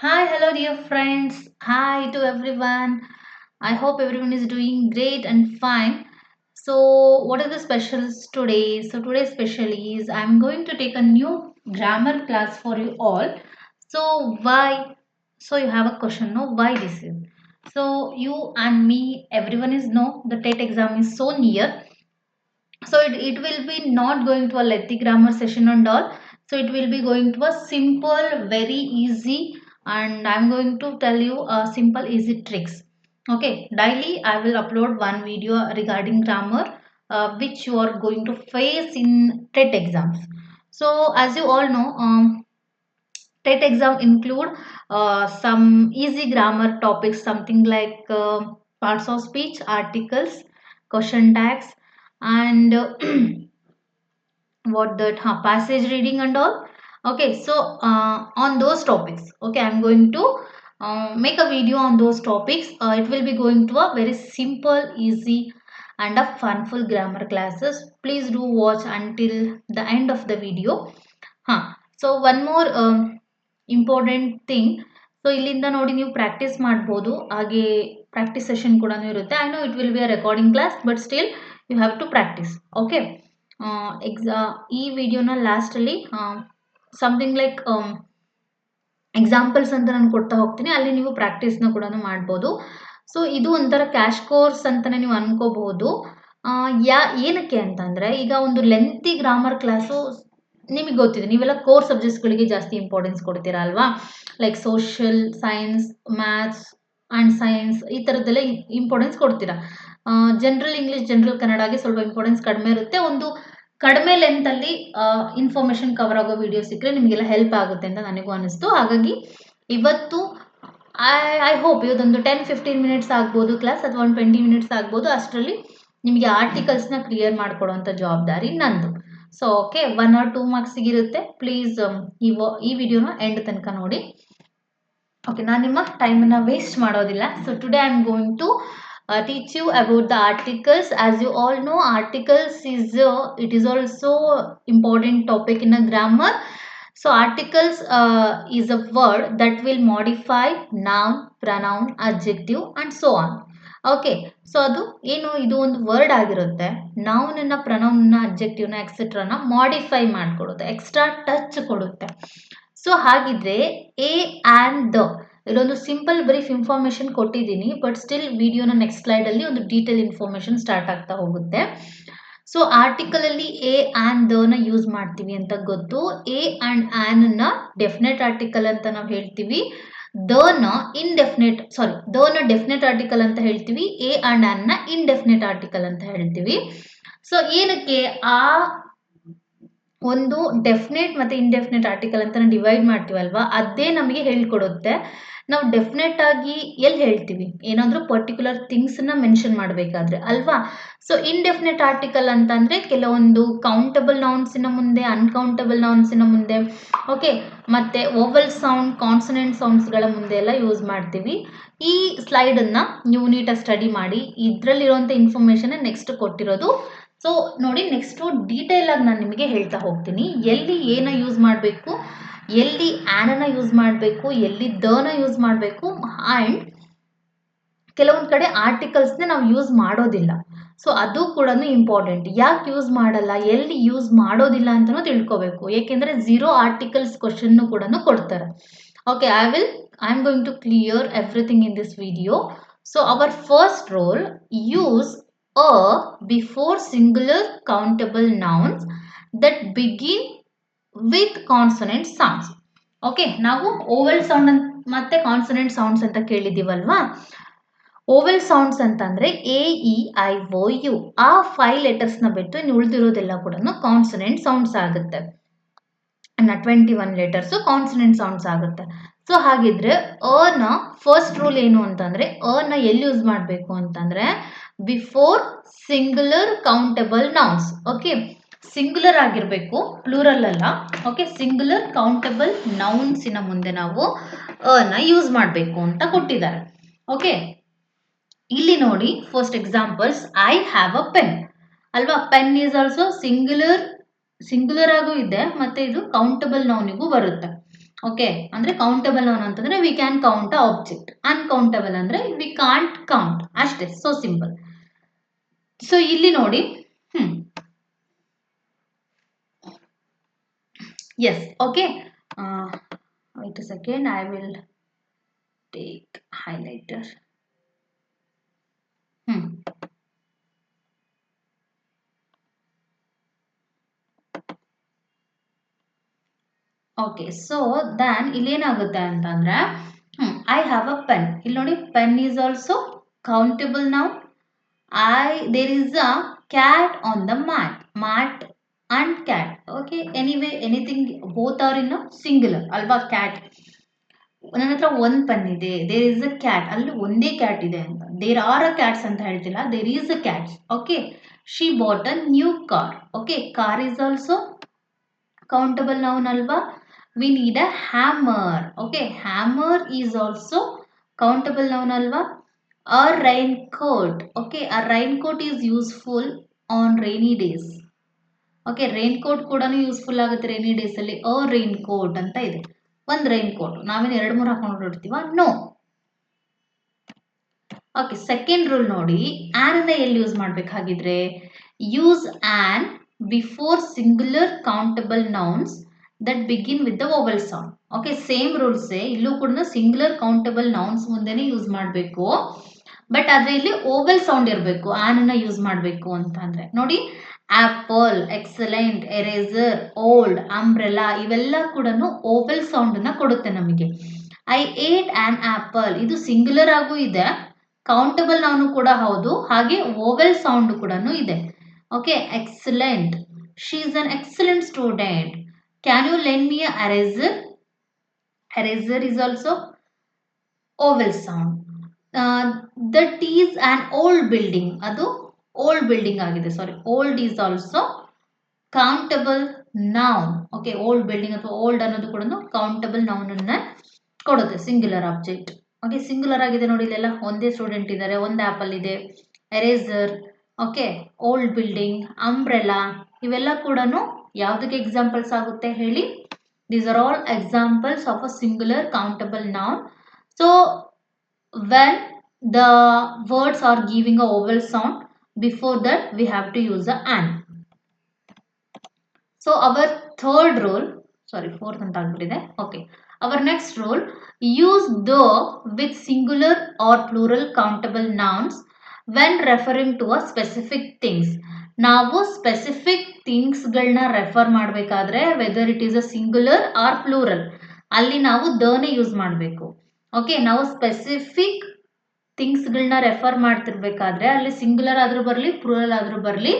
Hi, hello, dear friends. Hi to everyone. I hope everyone is doing great and fine. So, what are the specials today? So, today's special is I'm going to take a new grammar class for you all. So, why? So, you have a question, no? Why this is? So, you and me, everyone is no. The TET exam is so near, so it will be not going to a lengthy grammar session and all, so it will be going to a simple, very easy, and I'm going to tell you a simple easy tricks. Okay, daily I will upload one video regarding grammar, which you are going to face in TET exams. So as you all know, TET exam include some easy grammar topics, something like parts of speech, articles, question tags, and what that passage reading and all. Okay, so on those topics, okay, I'm going to make a video on those topics. It will be going to a very simple, easy, and a funful grammar classes. Please do watch until the end of the video. So one more important thing. So ಇಲ್ಲಿಂದ ನೋಡಿ ನೀವು practice ಮಾಡ್ಬೋದು, ಹಾಗೆ practice session ಕೂಡ ಇರುತ್ತೆ. I know it will be a recording class, but still you have to practice. Okay, ಈ ವಿಡಿಯೋನ ಲಾಸ್ಟಲ್ಲಿ ಸಮಥಿಂಗ್ ಲೈಕ್ ಎಕ್ಸಾಂಪಲ್ಸ್ ಅಂತ ನಾನು ಕೊಡ್ತಾ ಹೋಗ್ತೀನಿ, ಅಲ್ಲಿ ನೀವು ಪ್ರಾಕ್ಟೀಸ್ನ ಕೂಡ ಮಾಡ್ಬೋದು. ಸೊ ಇದು ಒಂಥರ ಕ್ಯಾಶ್ ಕೋರ್ಸ್ ಅಂತಲೇ ನೀವು ಅನ್ಕೋಬಹುದು. ಏನಕ್ಕೆ ಅಂತಂದರೆ, ಈಗ ಒಂದು ಲೆಂತಿ ಗ್ರಾಮರ್ ಕ್ಲಾಸು ನಿಮಗೆ ಗೊತ್ತಿದೆ, ನೀವೆಲ್ಲ ಕೋರ್ ಸಬ್ಜೆಕ್ಟ್ಸ್ಗಳಿಗೆ ಜಾಸ್ತಿ ಇಂಪಾರ್ಟೆನ್ಸ್ ಕೊಡ್ತೀರಾ ಅಲ್ವಾ, like social science, maths and science, ಈ ಥರದ್ದೆಲ್ಲ ಇಂಪಾರ್ಟೆನ್ಸ್ ಕೊಡ್ತೀರಾ. ಜನರಲ್ ಇಂಗ್ಲೀಷ್, ಜನರಲ್ ಕನ್ನಡಗೆ ಸ್ವಲ್ಪ ಇಂಪಾರ್ಟೆನ್ಸ್ ಕಡಿಮೆ ಇರುತ್ತೆ. ಒಂದು ಕಡಿಮೆ ಲೆಂತಲ್ಲಿ ಇನ್ಫಾರ್ಮೇಷನ್ ಕವರ್ ಆಗೋ ವಿಡಿಯೋ ಸಿಕ್ಕರೆ ನಿಮಗೆಲ್ಲ ಹೆಲ್ಪ್ ಆಗುತ್ತೆ ಅಂತ ನನಗೂ ಅನಿಸ್ತು. ಹಾಗಾಗಿ ಇವತ್ತು ಐ ಹೋಪ್ ಇದೊಂದು 10-15 ಮಿನಿಟ್ಸ್ ಆಗ್ಬೋದು ಕ್ಲಾಸ್, ಅಥವಾ ಒಂದು 20 ಮಿನಿಟ್ಸ್ ಆಗ್ಬೋದು. ಅಷ್ಟರಲ್ಲಿ ನಿಮಗೆ ಆರ್ಟಿಕಲ್ಸ್ನ ಕ್ಲಿಯರ್ ಮಾಡಿಕೊಡುವಂಥ ಜವಾಬ್ದಾರಿ ನಂದು. So okay, 1 or 2 ಮಾರ್ಕ್ಸಿಗಿರುತ್ತೆ. ಪ್ಲೀಸ್ ಈ ವಿಡಿಯೋನ ಎಂಡ್ ತನಕ ನೋಡಿ. ಓಕೆ, ನಾನು ನಿಮ್ಮ ಟೈಮನ್ನು ವೇಸ್ಟ್ ಮಾಡೋದಿಲ್ಲ. So today I am going to teach you about the articles. As you all know, articles it is also important topic in a grammar. So articles is a word that will modify noun, pronoun, adjective and so on. Okay, so ಅದು ಏನು, ಇದು ಒಂದು word ಆಗಿರುತ್ತೆ. ನೌನನ್ನ, ಪ್ರನೌನ್ನ, ಅಬ್ಜೆಕ್ಟಿವ್ನ, ಎಕ್ಸೆಟ್ರಾನ modify ಮಾಡಿಕೊಡುತ್ತೆ, extra touch ಕೊಡುತ್ತೆ. So ಹಾಗಿದ್ರೆ A and the, ಇಲ್ಲೊಂದು simple brief information ಕೊಟ್ಟಿದ್ದೀನಿ, ಬಟ್ ಸ್ಟಿಲ್ ವಿಡಿಯೋನ ನೆಕ್ಸ್ಟ್ ಸ್ಲೈಡಲ್ಲಿ ಒಂದು ಡೀಟೇಲ್ ಇನ್ಫಾರ್ಮೇಷನ್ ಸ್ಟಾರ್ಟ್ ಆಗ್ತಾ ಹೋಗುತ್ತೆ. ಸೊ ಆರ್ಟಿಕಲಲ್ಲಿ ಎ ಆ್ಯಂಡ್ ದನ ಯೂಸ್ ಮಾಡ್ತೀವಿ ಅಂತ ಗೊತ್ತು. ಎ ಆ್ಯಂಡ್ ಆ್ಯನ್ನ ಡೆಫಿನೆಟ್ ಆರ್ಟಿಕಲ್ ಅಂತ ನಾವು ಹೇಳ್ತೀವಿ. ದನ ಡೆಫಿನೆಟ್ ಆರ್ಟಿಕಲ್ ಅಂತ ಹೇಳ್ತೀವಿ. ಎ ಆ್ಯಂಡ್ ಆ್ಯನ್ನ ಇನ್ಡೆಫಿನೆಟ್ ಆರ್ಟಿಕಲ್ ಅಂತ ಹೇಳ್ತೀವಿ. ಸೊ ಏನಕ್ಕೆ ಆ ಒಂದು ಡೆಫಿನೆಟ್ ಮತ್ತು ಇನ್ಡೆಫಿನೆಟ್ ಆರ್ಟಿಕಲ್ ಅಂತ ಡಿವೈಡ್ ಮಾಡ್ತೀವಲ್ವಾ, ಅದೇ ನಮಗೆ ಹೇಳ್ಕೊಡುತ್ತೆ. ನಾವು ಡೆಫಿನೆಟ್ ಆಗಿ ಎಲ್ಲಿ ಹೇಳ್ತೀವಿ, ಏನಾದರೂ ಪರ್ಟಿಕ್ಯುಲರ್ ಥಿಂಗ್ಸನ್ನ ಮೆನ್ಷನ್ ಮಾಡಬೇಕಾದ್ರೆ ಅಲ್ವಾ. ಸೊ ಇನ್ಡೆಫಿನೆಟ್ ಆರ್ಟಿಕಲ್ ಅಂತಂದರೆ ಕೆಲವೊಂದು ಕೌಂಟಬಲ್ ನೌನ್ಸಿನ ಮುಂದೆ, ಅನ್ಕೌಂಟಬಲ್ ನೌನ್ಸಿನ ಮುಂದೆ, ಓಕೆ, ಮತ್ತು ಓವಲ್ ಸೌಂಡ್, ಕಾನ್ಸನೆಂಟ್ ಸೌಂಡ್ಸ್ಗಳ ಮುಂದೆ ಎಲ್ಲ ಯೂಸ್ ಮಾಡ್ತೀವಿ. ಈ ಸ್ಲೈಡನ್ನು ನೀವು ನೀಟಾಗಿ ಸ್ಟಡಿ ಮಾಡಿ, ಇದರಲ್ಲಿರುವಂಥ ಇನ್ಫಾರ್ಮೇಷನ್ ನೆಕ್ಸ್ಟ್ ಕೊಟ್ಟಿರೋದು. ಸೊ ನೋಡಿ, ನೆಕ್ಸ್ಟು ಡೀಟೇಲ್ ಆಗಿ ನಾನು ನಿಮಗೆ ಹೇಳ್ತಾ ಹೋಗ್ತೀನಿ, ಎಲ್ಲಿ ಏನ ಯೂಸ್ ಮಾಡಬೇಕು, ಎಲ್ಲಿ ಆ್ಯನನ್ನ ಯೂಸ್ ಮಾಡಬೇಕು, ಎಲ್ಲಿ ದನ ಯೂಸ್ ಮಾಡಬೇಕು, ಆ್ಯಂಡ್ ಕೆಲವೊಂದು ಕಡೆ ಆರ್ಟಿಕಲ್ಸ್ನ ನಾವು ಯೂಸ್ ಮಾಡೋದಿಲ್ಲ. ಸೊ ಅದು ಕೂಡ ಇಂಪಾರ್ಟೆಂಟ್. ಯಾಕೆ ಯೂಸ್ ಮಾಡಲ್ಲ, ಎಲ್ಲಿ ಯೂಸ್ ಮಾಡೋದಿಲ್ಲ ಅಂತಲೂ ತಿಳ್ಕೊಬೇಕು. ಏಕೆಂದರೆ 0 ಆರ್ಟಿಕಲ್ಸ್ ಕ್ವಶನ್ನು ಕೂಡ ಕೊಡ್ತಾರೆ. Okay, I am going to clear everything in this video. So our first rule, use a before singular countable nouns that begin with consonant sounds. Okay, ನಾವು ಓವೆಲ್ ಸೌಂಡ್ ಮತ್ತೆ consonant sounds ಅಂತ ಕೇಳಿದ್ದೀವಲ್ವಾ. Vowel sounds ಅಂತಂದರೆ A, E, I, O, U, ಆ 5 ಲೆಟರ್ಸ್ನ ಬಿಟ್ಟು ಇನ್ನು ಉಳಿದಿರೋದೆಲ್ಲ ಕೂಡ consonant sounds ಆಗುತ್ತೆ. 21 ಲೆಟರ್ಸು ಕಾನ್ಸನೆಂಟ್ ಸೌಂಡ್ಸ್ ಆಗುತ್ತೆ. ಸೊ ಹಾಗಿದ್ರೆ ಅನ ಫಸ್ಟ್ ರೂಲ್ ಏನು ಅಂತಂದರೆ, ಅನ ಎಲ್ಲಿ ಯೂಸ್ ಮಾಡಬೇಕು ಅಂತಂದರೆ before singular countable nouns. Okay, singular ಆಗಿರಬೇಕು, ಪ್ಲೂರಲ್ ಅಲ್ಲ. ಓಕೆ, ಸಿಂಗುಲರ್ ಕೌಂಟಬಲ್ ನೌನ್ಸಿನ ಮುಂದೆ ನಾವು ಅನ ಯೂಸ್ ಮಾಡಬೇಕು ಅಂತ ಕೊಟ್ಟಿದ್ದಾರೆ. ಓಕೆ, ಇಲ್ಲಿ ನೋಡಿ, first examples, I have a pen ಅಲ್ವಾ. ಪೆನ್ ಈಸ್ ಆಲ್ಸೋ ಸಿಂಗುಲರ್ ಆಗು ಇದೆ, ಮತ್ತು ಇದು ಕೌಂಟಬಲ್ ನೌನಿಗೂ ಬರುತ್ತೆ. ಓಕೆ, ಅಂದ್ರೆ ಕೌಂಟಬಲ್ ನೌನ್ ಅಂತಂದ್ರೆ we can count a object, uncountable ಅಂದ್ರೆ ವಿ ಕಾಂಟ್ ಕೌಂಟ್, ಅಷ್ಟೇ, ಸೋ ಸಿಂಪಲ್. ಸೊ ಇಲ್ಲಿ ನೋಡಿ, yes, okay, wait a second, I will take highlighter. Okay, so then ಇಲ್ಲೇನಾಗುತ್ತೆ ಅಂತಂದ್ರೆ ಐ ಹ್ಯಾವ್ ಅ ಪೆನ್. ಇಲ್ಲಿ ನೋಡಿ, pen is also countable noun. There is a cat on the mat and cat. Okay, anyway anything both are in singular ಅಲ್ವಾ? Cat, ನನ್ನ ಹತ್ರ ಒಂದು pen ಇದೆ, there is a cat, ಅಲ್ಲಿ ಒಂದೇ cat ಇದೆ ಅಂತ, ದೇರ್ ಆರ್ ಅ ಕ್ಯಾಟ್ಸ್ ಅಂತ ಹೇಳ್ತಿಲ್ಲ, there is a cats. Okay, she bought a new car. Okay, car is also countable noun alva. We need a hammer. Okay, hammer is also countable noun alva. A raincoat. Okay, a raincoat is useful on rainy days. Okay, raincoat ಕೂಡ useful ಆಗುತ್ತೆ rainy days ಅಲ್ಲಿ. ಅ raincoat ಅಂತ ಇದೆ, ಒಂದು raincoat. ನಾವೇನು 2-3 ಹಾಕೊಂಡು ಹೊರಡ್ತೀವ? No. Okay, second rule ನೋಡಿ, ಆನ್ ಅನ್ನ ಎಲ್ಲಿ ಯೂಸ್ ಮಾಡಬೇಕಾಗಿದ್ರೆ, use an before singular countable nouns that begin with the vowel sound. Okay, same ರೂಲ್ಸೇ ಇಲ್ಲೂ ಕೂಡ ಸಿಂಗುಲರ್ ಕೌಂಟಬಲ್ ನೌನ್ಸ್ ಮುಂದೆನೇ ಯೂಸ್ ಮಾಡಬೇಕು. ಬಟ್ ಆದರೆ ಇಲ್ಲಿ ಓವೆಲ್ ಸೌಂಡ್ ಇರಬೇಕು ಆನ್ ಅನ್ನ ಯೂಸ್ ಮಾಡಬೇಕು ಅಂತ ಅಂದ್ರೆ. ನೋಡಿ, apple, excellent, eraser, old, umbrella ಇವೆಲ್ಲ ಕೂಡ ಓವೆಲ್ ಸೌಂಡ್ ಅನ್ನ ಕೊಡುತ್ತೆ ನಮಗೆ. ಐ ಏಟ್ ಆನ್ ಆಪಲ್, ಇದು ಸಿಂಗುಲರ್ ಆಗೂ ಇದೆ, ಕೌಂಟಬಲ್ ನೌನು ಕೂಡ ಹೌದು, ಹಾಗೆ ಓವೆಲ್ ಸೌಂಡ್ ಕೂಡ ಇದೆ. Okay, excellent, she is an excellent student. Can you lend me a eraser? Eraser is also vowel sound. That is an old building, ಅದು old building ಆಗಿದೆ. Sorry, old is also countable noun. Okay, old building ಅಥವಾ old ಅನ್ನೋದು ಕೂಡ countable noun ಅನ್ನ ಕೊಡುತ್ತೆ, singular object. Okay, singular ಆಗಿದೆ ನೋಡಿ, ಇಲ್ಲೆಲ್ಲ ಒಂದೇ ಸ್ಟೂಡೆಂಟ್ ಇದ್ದಾರೆ, ಒಂದು ಆಪಲ್ ಇದೆ, eraser, okay, old building, umbrella ಇವೆಲ್ಲ ಕೂಡ ಯಾವುದಕ್ಕೆ ಎಕ್ಸಾಂಪಲ್ಸ್ ಆಗುತ್ತೆ ಹೇಳಿ? These are all examples of a singular countable noun. So when the words are giving a vowel sound, before that we have to use a an. So our third rule, sorry, fourth ಅಂತ ಆಗ್ಬಿಟ್ಟಿದೆ. Okay, our next rule, use the with singular or plural countable nouns when referring to a specific things. ನಾವು specific ಥಿಂಗ್ಸ್ಗಳನ್ನ refer ಮಾಡಬೇಕಾದ್ರೆ whether it is a singular or plural, ಅಲ್ಲಿ ನಾವು ದನೇ use ಮಾಡಬೇಕು. ಓಕೆ, ನಾವು ಸ್ಪೆಸಿಫಿಕ್ ಥಿಂಗ್ಸ್ಗಳನ್ನ ರೆಫರ್ ಮಾಡ್ತಿರ್ಬೇಕಾದ್ರೆ ಅಲ್ಲಿ ಸಿಂಗುಲರ್ ಆದರೂ ಬರಲಿ ಪ್ಲೂರಲ್ ಆದರೂ ಬರಲಿ,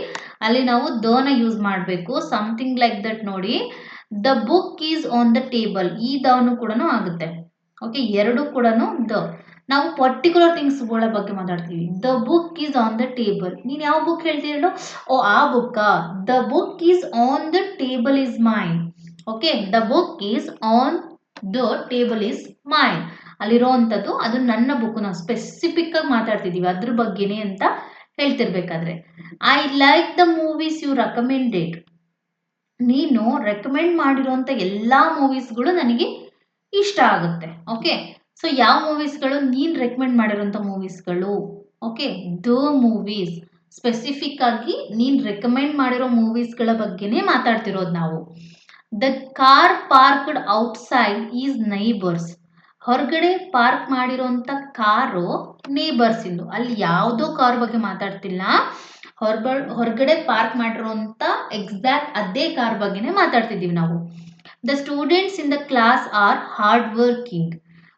ಅಲ್ಲಿ ನಾವು ದನ ಯೂಸ್ ಮಾಡಬೇಕು. ಸಮಥಿಂಗ್ ಲೈಕ್ ದಟ್ ನೋಡಿ, the book is on the table, ಈ ದನು ಕೂಡ ಆಗುತ್ತೆ. ಓಕೆ, ಎರಡು ಕೂಡ ದ. ನಾವು ಪರ್ಟಿಕ್ಯುಲರ್ ಥಿಂಗ್ಸ್ಗಳ ಬಗ್ಗೆ ಮಾತಾಡ್ತೀವಿ. The book is on the table, ನೀನು ಯಾವ ಬುಕ್ ಹೇಳ್ತೀರೋ, ಓ ಆ ಬುಕ್ಕಾ. The book is on the table is mine. Okay, the book is on the table is mine, ಅಲ್ಲಿರೋವಂಥದ್ದು ಅದು ನನ್ನ ಬುಕ್. ನಾವು ಸ್ಪೆಸಿಫಿಕ್ ಆಗಿ ಮಾತಾಡ್ತಿದ್ದೀವಿ ಅದ್ರ ಬಗ್ಗೆನೇ ಅಂತ ಹೇಳ್ತಿರ್ಬೇಕಾದ್ರೆ. I like the movies you recommended, ನೀನು ರೆಕಮೆಂಡ್ ಮಾಡಿರೋಂಥ ಎಲ್ಲ ಮೂವೀಸ್ಗಳು ನನಗೆ ಇಷ್ಟ ಆಗುತ್ತೆ. ಓಕೆ, ಸೊ ಯಾವ ಮೂವೀಸ್ಗಳು? ನೀನು ರೆಕಮೆಂಡ್ ಮಾಡಿರೋಂಥ ಮೂವೀಸ್ಗಳು. ಓಕೆ, ದ ಮೂವೀಸ್, ಸ್ಪೆಸಿಫಿಕ್ ಆಗಿ ನೀನು ರೆಕಮೆಂಡ್ ಮಾಡಿರೋ ಮೂವೀಸ್ಗಳ ಬಗ್ಗೆನೇ ಮಾತಾಡ್ತಿರೋದು ನಾವು. The car parked outside is neighbours, ಹೊರಗಡೆ ಪಾರ್ಕ್ ಮಾಡಿರೋಂಥ ಕಾರು ನೇಬರ್ಸ್ ಇಂದು, ಅಲ್ಲಿ ಯಾವುದೋ ಕಾರ್ ಬಗ್ಗೆ ಮಾತಾಡ್ತಿಲ್ಲ, ಹೊರಗಡೆ ಪಾರ್ಕ್ ಮಾಡಿರೋಂಥ ಎಕ್ಸಾಕ್ಟ್ ಅದೇ ಕಾರ್ ಬಗ್ಗೆನೇ ಮಾತಾಡ್ತಿದ್ದೀವಿ ನಾವು. The students in the class are hard working.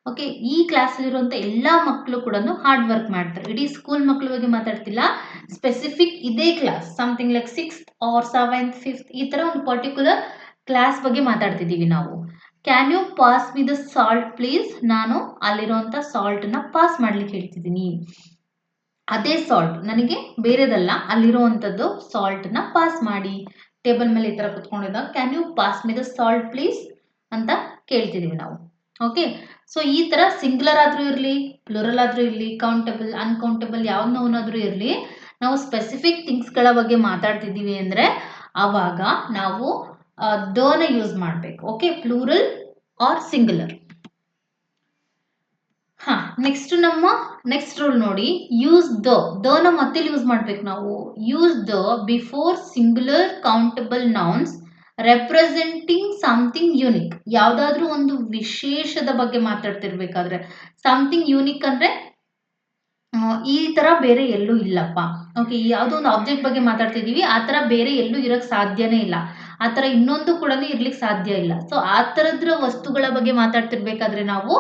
Okay, ಈ ಕ್ಲಾಸಲ್ಲಿರುವಂಥ ಎಲ್ಲ ಮಕ್ಕಳು ಕೂಡ ಹಾರ್ಡ್ ವರ್ಕ್ ಮಾಡ್ತಾರೆ. ಇಡೀ ಸ್ಕೂಲ್ ಮಕ್ಕಳ ಬಗ್ಗೆ ಮಾತಾಡ್ತಿಲ್ಲ, ಸ್ಪೆಸಿಫಿಕ್ ಇದೇ class, something like 6th or 7th 5th ಈ ಥರ ಒಂದು ಪರ್ಟಿಕ್ಯುಲರ್ ಕ್ಲಾಸ್ ಬಗ್ಗೆ ಮಾತಾಡ್ತಿದ್ದೀವಿ ನಾವು. Can you pass me the salt please, ನಾನು ಅಲ್ಲಿರುವಂಥ ಸಾಲ್ಟನ್ನ ಪಾಸ್ ಮಾಡ್ಲಿಕ್ಕೆ ಹೇಳ್ತಿದ್ದೀನಿ. ಅದೇ ಸಾಲ್ಟ್, ನನಗೆ ಬೇರೆದಲ್ಲ, ಅಲ್ಲಿರುವಂಥದ್ದು ಸಾಲ್ಟನ್ನ ಪಾಸ್ ಮಾಡಿ. ಟೇಬಲ್ ಮೇಲೆ ಈ ಥರ ಕುತ್ಕೊಂಡಿದ್ದಾಗ can you pass me the salt please ಅಂತ ಕೇಳ್ತಿದ್ದೀವಿ ನಾವು. ಓಕೆ, ಸೊ ಈ ಥರ ಸಿಂಗ್ಯುಲರ್ ಆದರೂ ಇರಲಿ ಪ್ಲೂರಲ್ ಆದರೂ ಇರಲಿ, ಕೌಂಟಬಲ್ ಅನ್ಕೌಂಟಬಲ್ ಯಾವ್ದನ್ನಾದ್ರೂ ಇರಲಿ, ನಾವು ಸ್ಪೆಸಿಫಿಕ್ ಥಿಂಗ್ಸ್ಗಳ ಬಗ್ಗೆ ಮಾತಾಡ್ತಿದ್ದೀವಿ ಅಂದರೆ ಆವಾಗ ನಾವು ದನ ಯೂಸ್ ಮಾಡಬೇಕು. Okay, plural or singular. ಹಾ, ನೆಕ್ಸ್ಟ್ ರೂಲ್ ನೋಡಿ, ಯೂಸ್ ದ ನ ಮತ್ತೆ ಯೂಸ್ ಮಾಡ್ಬೇಕು ನಾವು. Use the before singular countable nouns representing something unique. ಯಾವ್ದಾದ್ರೂ ಒಂದು ವಿಶೇಷದ ಬಗ್ಗೆ ಮಾತಾಡ್ತಿರ್ಬೇಕಾದ್ರೆ, ಸಮಥಿಂಗ್ ಯೂನಿಕ್ ಅಂದ್ರೆ ಈ ತರ ಬೇರೆ ಎಲ್ಲೂ ಇಲ್ಲಪ್ಪ. ಓಕೆ, ಯಾವುದೋ ಒಂದು ಆಬ್ಜೆಕ್ಟ್ ಬಗ್ಗೆ ಮಾತಾಡ್ತಿದೀವಿ, ಆ ತರ ಬೇರೆ ಎಲ್ಲೂ ಇರಕ್ ಸಾಧ್ಯನೇ ಇಲ್ಲ, ಆ ತರ ಇನ್ನೊಂದು ಕೂಡ ಇರ್ಲಿಕ್ಕೆ ಸಾಧ್ಯ ಇಲ್ಲ. ಸೊ ಆ ತರದ್ರ ವಸ್ತುಗಳ ಬಗ್ಗೆ ಮಾತಾಡ್ತಿರ್ಬೇಕಾದ್ರೆ ನಾವು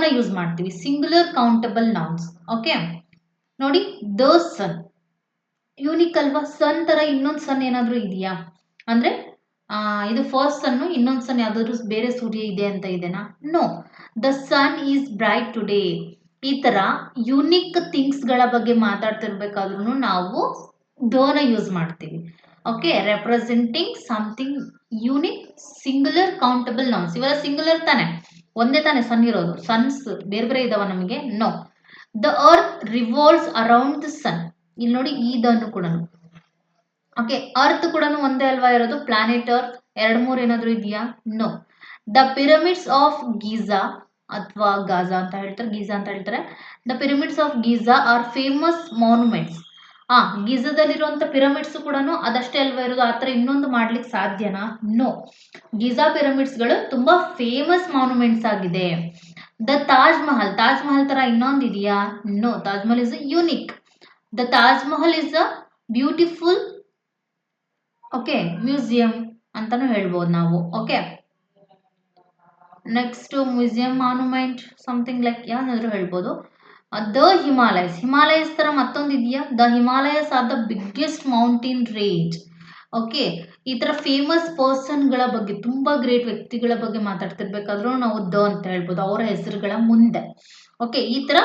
ನ ಯೂಸ್ ಮಾಡ್ತೀವಿ, ಸಿಂಗುಲರ್ ಕೌಂಟಬಲ್ ನೌನ್ಸ್. ಓಕೆ, ನೋಡಿ, ದ ಸನ್ ಯೂನಿಕ್ ಅಲ್ವಾ? ಸನ್ ತರ ಇನ್ನೊಂದು ಸನ್ ಏನಾದ್ರೂ ಇದೆಯಾ ಅಂದ್ರೆ ಇದು ಫಸ್ಟ್ ಸನ್, ಇನ್ನೊಂದು ಸನ್ ಯಾವ್ದಾದ್ರು ಬೇರೆ ಸೂರ್ಯ ಇದೆ ಅಂತ ಇದೆನಾ? No. The sun is bright today. ಈ ತರ ಯುನಿಕ್ ಥಿಂಗ್ಸ್ ಗಳ ಬಗ್ಗೆ ಮಾತಾಡ್ತಿರ್ಬೇಕಾದ್ರೂ ನಾವು ನ ಯೂಸ್ ಮಾಡ್ತೀವಿ. Okay, representing something unique, singular countable nouns. ಇವೆಲ್ಲ ಸಿಂಗುಲರ್ ತಾನೆ, ಒಂದೇ ತಾನೆ ಸನ್ ಇರೋದು. ಸನ್ಸ್ ಬೇರೆ ಬೇರೆ ಇದಾವ ನಮಗೆ? No. The earth revolves around the sun. ಇಲ್ಲಿ ನೋಡಿ, ಈ ದನ್ನು ಕೂಡ. ಓಕೆ, ಅರ್ತ್ ಕೂಡ ಒಂದೇ ಅಲ್ವಾ ಇರೋದು? Planet earth. ಎರಡು ಮೂರು ಏನಾದ್ರು ಇದೆಯಾ? No. The pyramids of Giza ಅಥವಾ ಗಾಜಾ ಅಂತ ಹೇಳ್ತಾರೆ, ಗೀಜಾ ಅಂತ ಹೇಳ್ತಾರೆ. The pyramids of Giza are famous monuments. ಗೀಜಾದಲ್ಲಿರುವಂತ ಪಿರಮಿಡ್ಸ್ ಕೂಡ ಅದಷ್ಟೇ ಅಲ್ವಾ ಇರೋದು? ಆತರ ಇನ್ನೊಂದು ಮಾಡ್ಲಿಕ್ಕೆ ಸಾಧ್ಯನಾ? ನೋ. ಗೀಜಾ ಪಿರಮಿಡ್ಸ್ ಗಳು ತುಂಬಾ ಫೇಮಸ್ ಮಾನ್ಯುಮೆಂಟ್ಸ್ ಆಗಿದೆ. ದ ತಾಜ್ ಮಹಲ್ ತರ ಇನ್ನೊಂದು ಇದೆಯಾ? ನೋ. Taj Mahal is unique. The Taj Mahal is a beautiful museum ಅಂತಾನು ಹೇಳ್ಬೋದು ನಾವು. Okay, next museum, monument, something like ಯಾವ್ದಾದ್ರು ಹೇಳ್ಬೋದು. ದ ಹಿಮಾಲಯಸ್ ತರ ಮತ್ತೊಂದು ಇದೆಯಾ? The Himalayas are the biggest mountain range. Okay, ಈ ತರ ಫೇಮಸ್ ಪರ್ಸನ್ಗಳ ಬಗ್ಗೆ, ತುಂಬಾ ಗ್ರೇಟ್ ವ್ಯಕ್ತಿಗಳ ಬಗ್ಗೆ ಮಾತಾಡ್ತಿರ್ಬೇಕಾದ್ರೂ ನಾವು ದ ಅಂತ ಹೇಳ್ಬೋದು, ಅವರ ಹೆಸರುಗಳ ಮುಂದೆ. ಓಕೆ, ಈ ತರ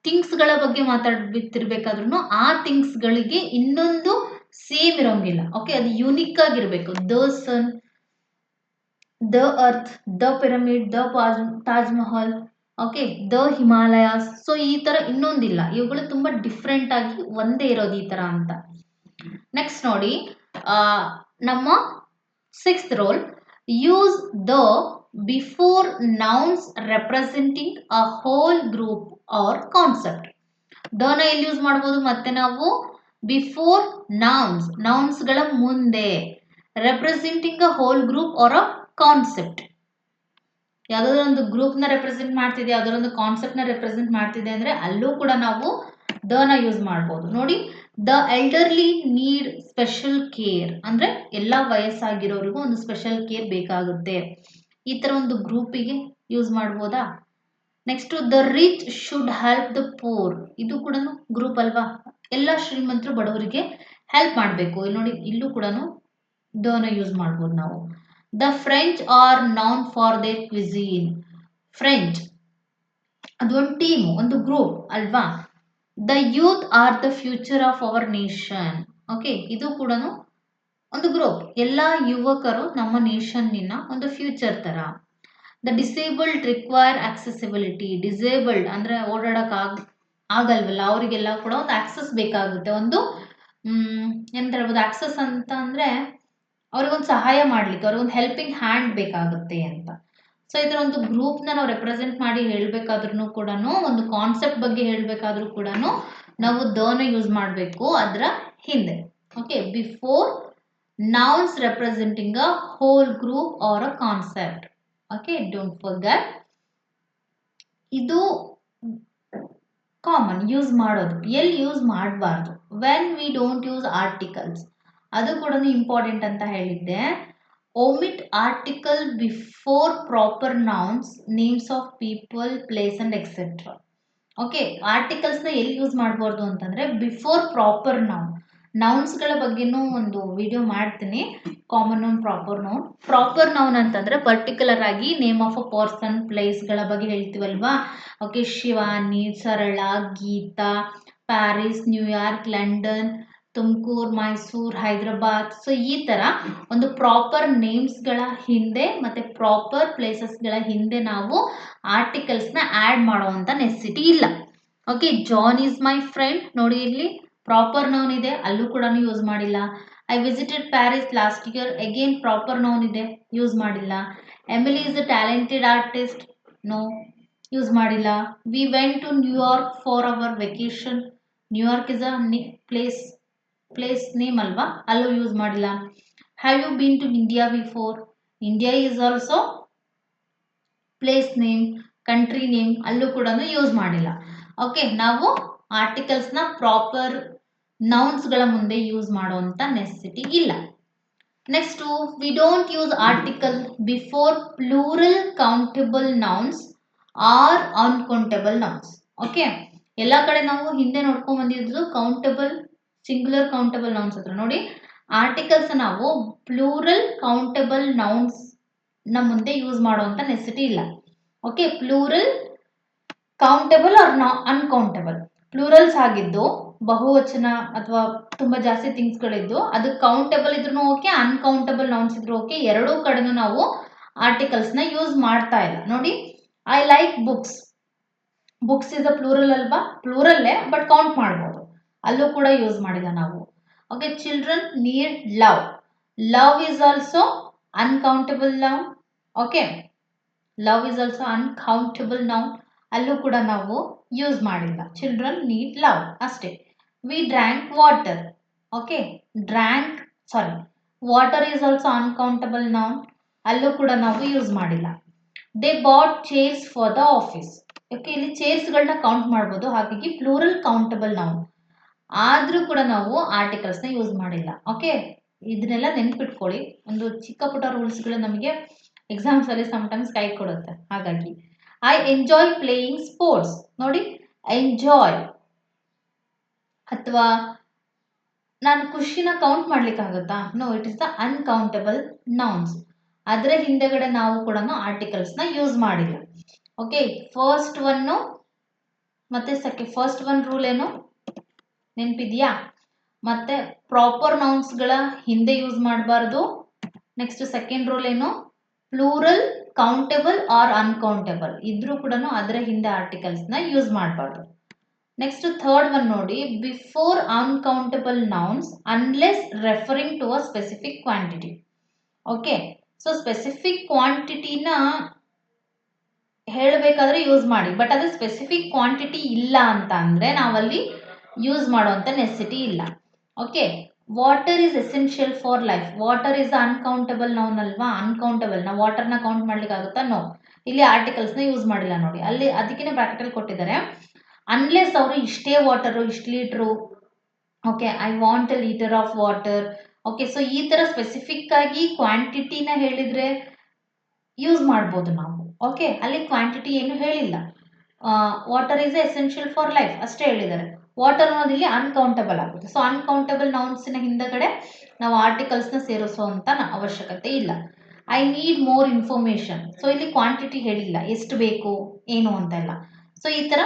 ಥಿಂಗ್ಸ್ಗಳ ಬಗ್ಗೆ ಮಾತಾಡ್ತಿರ್ಬೇಕಾದ್ರೂ ಆ ಥಿಂಗ್ಸ್ಗಳಿಗೆ ಇನ್ನೊಂದು ಸೇಮ್ ಇರೋಂಗಿಲ್ಲ. ಓಕೆ, ಅದು ಯುನಿಕ್ ಆಗಿರ್ಬೇಕು. The sun, the earth, the pyramid, the Taj Mahal, okay, the Himalayas. So ಈ ತರ ಇನ್ನೊಂದಿಲ್ಲ, ಇವುಗಳು ತುಂಬಾ ಡಿಫ್ರೆಂಟ್ ಆಗಿ ಒಂದೇ ಇರೋದು ಈ ತರ ಅಂತ. ನೆಕ್ಸ್ಟ್ ನೋಡಿ, ನಮ್ಮ sixth rule, use the before nouns representing a whole group or concept. ನ ಎಲ್ಲಿ ಯೂಸ್ ಮಾಡ್ಬೋದು? ಮತ್ತೆ ನಾವು ಬಿಫೋರ್ ನೌನ್ಸ್ ಗಳ ಮುಂದೆ, representing a whole group or a concept. ಯಾವ್ದಾದ್ರು ಒಂದು ಗ್ರೂಪ್ ನ ರೆಪ್ರೆಸೆಂಟ್ ಮಾಡ್ತಿದೆ, ಯಾವ್ದಾದ್ರು ಒಂದು ಕಾನ್ಸೆಪ್ಟ್ ನ ರೆಪ್ರೆಸೆಂಟ್ ಮಾಡ್ತಿದೆ ಅಂದ್ರೆ ಅಲ್ಲೂ ಕೂಡ ನಾವು ನ ಯೂಸ್ ಮಾಡ್ಬೋದು. ನೋಡಿ, the elderly need special care ಅಂದ್ರೆ ಎಲ್ಲಾ ವಯಸ್ಸಾಗಿರೋರಿಗೂ ಒಂದು ಸ್ಪೆಷಲ್ ಕೇರ್ ಬೇಕಾಗುತ್ತೆ. ಈ ತರ ಒಂದು ಗ್ರೂಪಿಗೆ ಯೂಸ್ ಮಾಡ್ಬೋದಾ? Next, the rich should help the poor. ಇದು ಕೂಡ ಗ್ರೂಪ್ ಅಲ್ವಾ? ಎಲ್ಲ ಶ್ರೀಮಂತರು ಬಡವರಿಗೆ ಹೆಲ್ಪ್ ಮಾಡಬೇಕು. ಇಲ್ಲಿ ನೋಡಿ, ಇಲ್ಲೂ ಕೂಡ ನ ಯೂಸ್ ಮಾಡ್ಬೋದು ನಾವು. The French are known for their cuisine. French ಅದು ಒಂದು ಟೀಮ್, ಒಂದು ಗ್ರೂಪ್ ಅಲ್ವಾ? The youth are the future of our nation. Okay, ಇದು ಕೂಡ ಒಂದು ಗ್ರೂಪ್, ಎಲ್ಲಾ ಯುವಕರು ನಮ್ಮ ನೇಷನ್ನಿನ ಒಂದು ಫ್ಯೂಚರ್ ತರ. The disabled require accessibility. Disabled ಅಂದ್ರೆ ಓಡಾಡಕ್ ಆಗಲ್ವಲ್ಲ, ಅವರಿಗೆಲ್ಲ ಕೂಡ ಒಂದು ಆಕ್ಸೆಸ್ ಬೇಕಾಗುತ್ತೆ. ಒಂದು ಎಂತ ಹೇಳ್ಬೋದು, ಆಕ್ಸೆಸ್ ಅಂತ ಅಂದ್ರೆ ಅವ್ರಿಗೊಂದು ಸಹಾಯ ಮಾಡ್ಲಿಕ್ಕೆ, ಅವ್ರಿಗೊಂದು ಹೆಲ್ಪಿಂಗ್ ಹ್ಯಾಂಡ್ ಬೇಕಾಗುತ್ತೆ ಅಂತ. ಸೊ ಇದರ ಒಂದು ಗ್ರೂಪ್ ನ ನಾವು ರೆಪ್ರೆಸೆಂಟ್ ಮಾಡಿ ಹೇಳ್ಬೇಕಾದ್ರೂ ಕೂಡ, ಒಂದು ಕಾನ್ಸೆಪ್ಟ್ ಬಗ್ಗೆ ಹೇಳ್ಬೇಕಾದ್ರೂ ಕೂಡ ನಾವು ನ ಯೂಸ್ ಮಾಡಬೇಕು ಅದರ ಹಿಂದೆ. Okay, before nouns representing a whole group or a concept. Okay, don't forget. ಇದು ಕಾಮನ್ ಯೂಸ್ ಮಾಡೋದು. ಎಲ್ಲಿ ಯೂಸ್ ಮಾಡಬಾರ್ದು? When we don't use articles. ಅದು ಕೂಡ ಇಂಪಾರ್ಟೆಂಟ್ ಅಂತ ಹೇಳಿದ್ದೆ. omit article before proper nouns, names of people, place and etc. Okay, articles ನ ಎಲ್ಲಿ ಯೂಸ್ ಮಾಡಬಾರ್ದು ಅಂತಂದ್ರೆ ಬಿಫೋರ್ ಪ್ರಾಪರ್ ನೌನ್ಸ್ಗಳ ಬಗ್ಗೆನೂ ಒಂದು ವಿಡಿಯೋ ಮಾಡ್ತೀನಿ. Common noun, proper noun. Proper noun ಅಂತಂದ್ರೆ ಪರ್ಟಿಕ್ಯುಲರ್ ಆಗಿ ನೇಮ್ ಆಫ್ ಅ ಪರ್ಸನ್, ಪ್ಲೇಸ್ಗಳ ಬಗ್ಗೆ ಹೇಳ್ತೀವಲ್ವಾ? Okay, Shivani, Sarala, Geeta, Paris, New York, London, Tumakuru, Mysuru, Hyderabad. So ಈ ತರ ಒಂದು ಪ್ರಾಪರ್ ನೇಮ್ಸ್ಗಳ ಹಿಂದೆ ಮತ್ತೆ ಪ್ರಾಪರ್ ಪ್ಲೇಸಸ್ಗಳ ಹಿಂದೆ ನಾವು ಆರ್ಟಿಕಲ್ಸ್ನ ಆ್ಯಡ್ ಮಾಡುವಂಥ ನೆಸೆಸಿಟಿ ಇಲ್ಲ. Okay, John is my friend. ನೋಡಿ, ಇಲ್ಲಿ ಪ್ರಾಪರ್ ನೌನ್ ಇದೆ, ಅಲ್ಲೂ ಕೂಡ ಯೂಸ್ ಮಾಡಿಲ್ಲ. I visited Paris last year, again proper noun ಇದೆ, ಯೂಸ್ ಮಾಡಿಲ್ಲ. Emily is a talented artist, no, use ಮಾಡಿಲ್ಲ. We went to New York for our vacation, New York is a place name ಅಲ್ವಾ, ಅಲ್ಲೂ use ಮಾಡಿಲ್ಲ. Have you been to India before, India is also place name, country name, ಅಲ್ಲೂ ಕೂಡ use ಮಾಡಿಲ್ಲ. Okay, ನಾವು ಆರ್ಟಿಕಲ್ಸ್ನ proper ನೌನ್ಸ್ಗಳ ಮುಂದೆ use ಮಾಡುವಂಥ ನೆಸೆಸಿಟಿ ಇಲ್ಲ. Next, V don't use article before plural countable nouns are uncountable nouns. Okay, ಎಲ್ಲ ಕಡೆ ನಾವು ಹಿಂದೆ ನೋಡ್ಕೊಂಡ್ ಬಂದಿದ್ದು ಕೌಂಟಬಲ್, ಸಿಂಗ್ಯುಲರ್ ಕೌಂಟಬಲ್ ನೌನ್ಸ್ ಹತ್ರ ನೋಡಿ, ಆರ್ಟಿಕಲ್ಸ್ ನಾವು ಪ್ಲೂರಲ್ ಕೌಂಟಬಲ್ ನೌನ್ಸ್ ನ ಮುಂದೆ ಯೂಸ್ ಮಾಡುವಂತ ನೆಸೆಸಿಟಿ ಇಲ್ಲ. Okay, plural countable or uncountable, plurals ಆಗಿದ್ದು ಬಹುವಚನ ಅಥವಾ ತುಂಬಾ ಜಾಸ್ತಿ ಥಿಂಗ್ಸ್ಗಳಿದ್ದು ಅದು ಕೌಂಟಬಲ್ ಇದ್ರೂ ಓಕೆ, ಅನ್ಕೌಂಟಬಲ್ ನೌನ್ಸ್ ಇದ್ರು ಓಕೆ, ಎರಡೂ ಕಡೆನೂ ನಾವು ಆರ್ಟಿಕಲ್ಸ್ನ ಯೂಸ್ ಮಾಡ್ತಾ ಇಲ್ಲ. ನೋಡಿ, I like books, books is a plural ಅಲ್ವಾ, ಪ್ಲೂರಲ್ಲೇ ಬಟ್ ಕೌಂಟ್ ಮಾಡ್ಬೋದು, ಅಲ್ಲೂ ಕೂಡ ಯೂಸ್ ಮಾಡಿಲ್ಲ ನಾವು. Okay, children need love, love is also uncountable noun. Okay, love is also uncountable noun, ಅಲ್ಲೂ ಕೂಡ ನಾವು ಯೂಸ್ ಮಾಡಿಲ್ಲ. ಚಿಲ್ಡ್ರನ್ ನೀಡ್ ಲವ್ ಅಷ್ಟೇ. We drank water, okay, drank sorry water is also uncountable noun, ಅಲ್ಲೂ ಕೂಡ ನಾವು ಯೂಸ್ ಮಾಡಿಲ್ಲ. They bought chairs for the office, okay, ಇಲ್ಲಿ ಚೇರ್ಸ್ಗಳನ್ನ ಕೌಂಟ್ ಮಾಡ್ಬೋದು, ಹಾಗಾಗಿ ಪ್ಲೂರಲ್ ಕೌಂಟಬಲ್ ನೌನ್, ಆದ್ರೂ ಕೂಡ ನಾವು ಆರ್ಟಿಕಲ್ಸ್ನ ಯೂಸ್ ಮಾಡಿಲ್ಲ. ಓಕೆ, ಇದನ್ನೆಲ್ಲ ನೆನ್ಪಿಟ್ಕೊಳ್ಳಿ, ಒಂದು ಚಿಕ್ಕ ಪುಟ್ಟ ರೂಲ್ಸ್ಗಳು ನಮಗೆ ಎಕ್ಸಾಮ್ಸ್ ಅಲ್ಲಿ ಸಮ್ಟೈಮ್ಸ್ ಕೈ ಕೊಡುತ್ತೆ. ಹಾಗಾಗಿ ಐ ಎಂಜಾಯ್ ಪ್ಲೇಯಿಂಗ್ ಸ್ಪೋರ್ಟ್ಸ್, ನೋಡಿ ಎಂಜಾಯ್ ಅಥವಾ ನಾನು ಖುಷಿನ ಕೌಂಟ್ ಮಾಡ್ಲಿಕ್ಕಾಗುತ್ತಾ, no, it is the uncountable nouns, ಅದರ ಹಿಂದೆಗಡೆ ನಾವು ಕೂಡ ಆರ್ಟಿಕಲ್ಸ್ನ ಯೂಸ್ ಮಾಡಿಲ್ಲ. ಓಕೆ, ಫಸ್ಟ್ ಒನ್ನು ಮತ್ತೆ ಫಸ್ಟ್ ಒನ್ ರೂಲ್ ಏನು ನೆನಪಿದೆಯಾ? ಮತ್ತೆ ಪ್ರಾಪರ್ ನೌನ್ಸ್ಗಳ ಹಿಂದೆ ಯೂಸ್ ಮಾಡಬಾರ್ದು. ನೆಕ್ಸ್ಟ್ ಸೆಕೆಂಡ್ ರೂಲ್ ಏನು, ಪ್ಲೂರಲ್ ಕೌಂಟಬಲ್ ಆರ್ ಅನ್ಕೌಂಟಬಲ್ ಇದ್ರೂ ಕೂಡ ಅದರ ಹಿಂದೆ ಆರ್ಟಿಕಲ್ಸ್ನ ಯೂಸ್ ಮಾಡಬಾರ್ದು. ನೆಕ್ಸ್ಟ್ ಥರ್ಡ್ ಒನ್ ನೋಡಿ, before uncountable nouns unless referring to a specific quantity. Okay, so specific ಕ್ವಾಂಟಿಟಿನ ಹೇಳಬೇಕಾದ್ರೆ ಯೂಸ್ ಮಾಡಿ, ಬಟ್ ಅದು ಸ್ಪೆಸಿಫಿಕ್ ಕ್ವಾಂಟಿಟಿ ಇಲ್ಲ ಅಂತ ಅಂದರೆ ನಾವಲ್ಲಿ ಯೂಸ್ ಮಾಡುವಂಥ ನೆಸೆಸಿಟಿ ಇಲ್ಲ. Okay, water is essential for life, water is uncountable noun ಅಲ್ವಾ, ಅನ್ಕೌಂಟಬಲ್, ನಾವು ವಾಟರ್ನ ಕೌಂಟ್ ಮಾಡ್ಲಿಕ್ಕೆ ಆಗುತ್ತಾ, ನೋ, ಇಲ್ಲಿ ಆರ್ಟಿಕಲ್ಸ್ನ ಯೂಸ್ ಮಾಡಿಲ್ಲ ನೋಡಿ, ಅಲ್ಲಿ ಅದಕ್ಕೆ ಬ್ರಾಕೆಟಲ್ಲಿ ಕೊಟ್ಟಿದ್ದಾರೆ, ಅನ್ಲೆಸ್ ಅವರು ಇಷ್ಟೇ ವಾಟರು, ಇಷ್ಟು litre, okay, I want a litre of water. Okay, so ಈ ಥರ ಸ್ಪೆಸಿಫಿಕ್ ಆಗಿ ಕ್ವಾಂಟಿಟಿನ ಹೇಳಿದರೆ ಯೂಸ್ ಮಾಡ್ಬೋದು ನಾವು. ಓಕೆ, ಅಲ್ಲಿ ಕ್ವಾಂಟಿಟಿ ಏನು ಹೇಳಿಲ್ಲ, water is essential for life ಅಷ್ಟೇ ಹೇಳಿದ್ದಾರೆ. ವಾಟರ್ ಅನ್ನೋದು ಇಲ್ಲಿ ಅನ್ಕೌಂಟಬಲ್ ಆಗುತ್ತೆ. ಸೊ ಅನ್ಕೌಂಟಬಲ್ ನೌನ್ಸಿನ ಹಿಂದಗಡೆ ನಾವು ಆರ್ಟಿಕಲ್ಸ್ನ ಸೇರಿಸುವಂಥ ಅವಶ್ಯಕತೆ ಇಲ್ಲ. I need more information, so ಇಲ್ಲಿ ಕ್ವಾಂಟಿಟಿ ಹೇಳಿಲ್ಲ, ಎಷ್ಟು ಬೇಕು ಏನು ಅಂತೆಲ್ಲ. ಸೊ ಈ ಥರ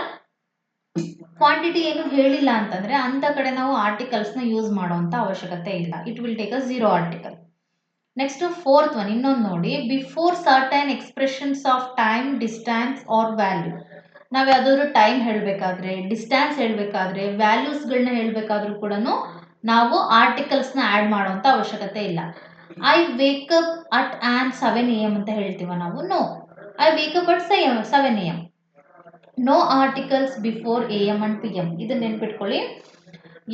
ಕ್ವಾಂಟಿಟಿ ಏನು ಹೇಳಿಲ್ಲ ಅಂತಂದರೆ ಅಂಥ ಕಡೆ ನಾವು ಆರ್ಟಿಕಲ್ಸ್ನ ಯೂಸ್ ಮಾಡುವಂಥ ಅವಶ್ಯಕತೆ ಇಲ್ಲ. It will take a zero article. Next fourth one ಇನ್ನೊಂದು ನೋಡಿ, before certain expressions of time, distance or value. ನಾವು ಯಾವುದಾದ್ರು ಟೈಮ್ ಹೇಳಬೇಕಾದ್ರೆ, ಡಿಸ್ಟೆನ್ಸ್ ಹೇಳಬೇಕಾದ್ರೆ, ವ್ಯಾಲ್ಯೂಸ್ಗಳನ್ನ ಹೇಳಬೇಕಾದ್ರೂ ಕೂಡ ನಾವು ಆರ್ಟಿಕಲ್ಸ್ನ ಆ್ಯಡ್ ಮಾಡುವಂಥ ಅವಶ್ಯಕತೆ ಇಲ್ಲ. I wake up at and 7 AM ಅಂತ ಹೇಳ್ತೀವ ನಾವು, no, I wake up at 7 AM, no articles before AM and PM. ಇದನ್ನ ನೆನ್ಪಿಟ್ಕೊಳ್ಳಿ,